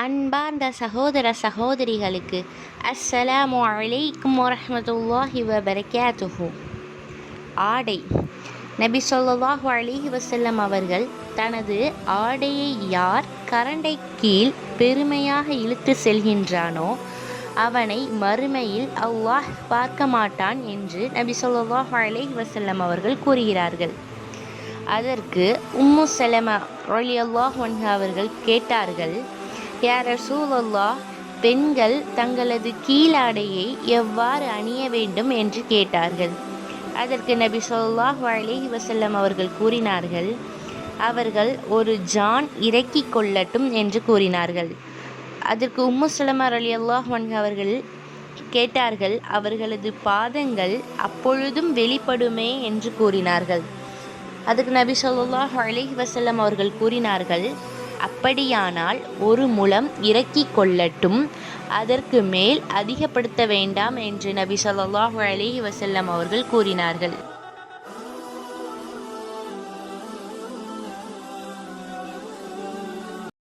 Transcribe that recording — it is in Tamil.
அன்பார்ந்த சகோதர சகோதரிகளுக்கு அஸ்ஸலாமு அலைக்கும் வரஹ்மத்துல்லாஹி வபரகாத்துஹு. ஆடை. நபி ஸல்லல்லாஹு அலைஹி வஸல்லம் அவர்கள் தனது ஆடையை யார் கரண்டை கீழ் பெருமையாக இழுத்து செல்கின்றானோ அவனை மறுமையில் அல்லாஹ் பார்க்க மாட்டான் என்று நபி ஸல்லல்லாஹு அலைஹி வஸல்லம் அவர்கள் கூறுகிறார்கள். அதற்கு உம்மு சலமா ரலியல்லாஹு அன்ஹா அவர்கள் கேட்டார்கள், யா ரசூலல்லாஹ், பெண்கள் தங்களது கீழாடையை எவ்வாறு அணிய வேண்டும் என்று கேட்டார்கள். அதற்கு நபி ஸல்லல்லாஹு அலைஹி வஸல்லம் அவர்கள் கூறினார்கள், அவர்கள் ஒரு ஜான் இறக்கிக் கொள்ளட்டும் என்று கூறினார்கள். அதற்கு உம்மு சலமா ரலியல்லாஹு அன்ஹா அவர்கள் கேட்டார்கள், அவர்களது பாதங்கள் அப்பொழுதும் வெளிப்படுமே என்று கூறினார்கள். அதுக்கு நபி ஸல்லல்லாஹு அலைஹி வஸல்லம் அவர்கள் கூறினார்கள், அப்படியானால் ஒரு முழம் இறக்கிக் கொள்ளட்டும், அதற்கு மேல் அதிகப்படுத்த வேண்டாம் என்று நபி ஸல்லல்லாஹு அலைஹி வஸல்லம் அவர்கள் கூறினார்கள்.